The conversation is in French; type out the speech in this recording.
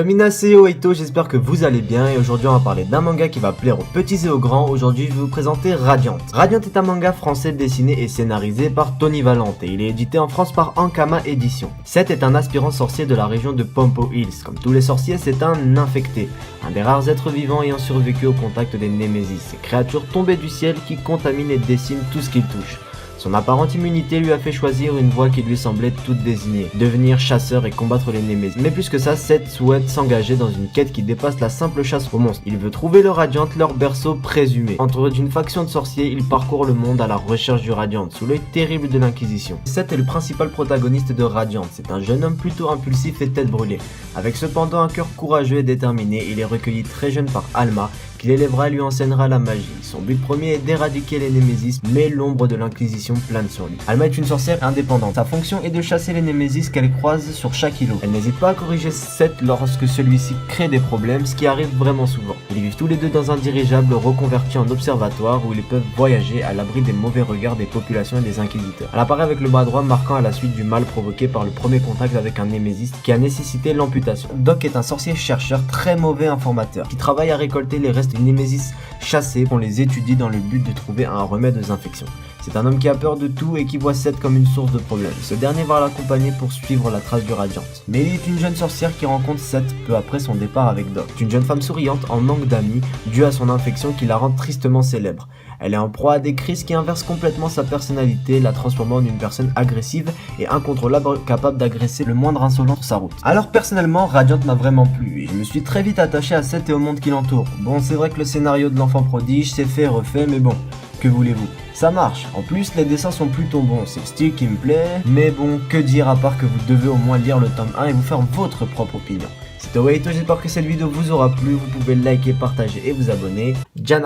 Minaseyo Eito, j'espère que vous allez bien et aujourd'hui on va parler d'un manga qui va plaire aux petits et aux grands. Aujourd'hui je vais vous présenter Radiant. Radiant est un manga français dessiné et scénarisé par Tony Valente et il est édité en France par Ankama Édition. Seth est un aspirant sorcier de la région de Pompo Hills. Comme tous les sorciers, c'est un infecté, un des rares êtres vivants ayant survécu au contact des Némésis, ces créatures tombées du ciel qui contaminent et dessinent tout ce qu'ils touchent. Son apparente immunité lui a fait choisir une voie qui lui semblait toute désignée, devenir chasseur et combattre les Némésis. Mais plus que ça, Seth souhaite s'engager dans une quête qui dépasse la simple chasse aux monstres. Il veut trouver le Radiant, leur berceau présumé. Entouré d'une faction de sorciers, il parcourt le monde à la recherche du Radiant, sous l'œil terrible de l'Inquisition. Seth est le principal protagoniste de Radiant. C'est un jeune homme plutôt impulsif et tête brûlée. Avec cependant un cœur courageux et déterminé, il est recueilli très jeune par Alma, qui l'élèvera et lui enseignera la magie. Son but premier est d'éradiquer les Némésis, mais l'ombre de l'Inquisition plane sur lui. Alma est une sorcière indépendante. Sa fonction est de chasser les Némésis qu'elle croise sur chaque îlot. Elle n'hésite pas à corriger Seth lorsque celui-ci crée des problèmes, ce qui arrive vraiment souvent. Ils vivent tous les deux dans un dirigeable reconverti en observatoire où ils peuvent voyager à l'abri des mauvais regards des populations et des inquisiteurs. Elle apparaît avec le bras droit marquant à la suite du mal provoqué par le premier contact avec un Némésis qui a nécessité l'amputation. Doc est un sorcier chercheur très mauvais informateur qui travaille à récolter les restes des Némésis chassés. On les étudie dans le but de trouver un remède aux infections. C'est un homme qui a peur de tout et qui voit Seth comme une source de problèmes. Ce dernier va l'accompagner pour suivre la trace du Radiant. Melly est une jeune sorcière qui rencontre Seth peu après son départ avec Doc. C'est une jeune femme souriante en manque d'amis due à son infection qui la rend tristement célèbre. Elle est en proie à des crises qui inversent complètement sa personnalité, la transformant en une personne agressive et incontrôlable capable d'agresser le moindre insolent sur sa route. Alors personnellement, Radiant m'a vraiment plu et je me suis très vite attaché à Seth et au monde qui l'entoure. Bon, c'est vrai que le scénario de l'enfant prodige c'est fait et refait, mais bon, que voulez-vous? Ça marche. En plus, les dessins sont plutôt bons, c'est le style qui me plaît, mais bon, que dire à part que vous devez au moins lire le tome 1 et vous faire votre propre opinion. C'était Weito, j'espère que cette vidéo vous aura plu, vous pouvez liker, partager et vous abonner. Jana.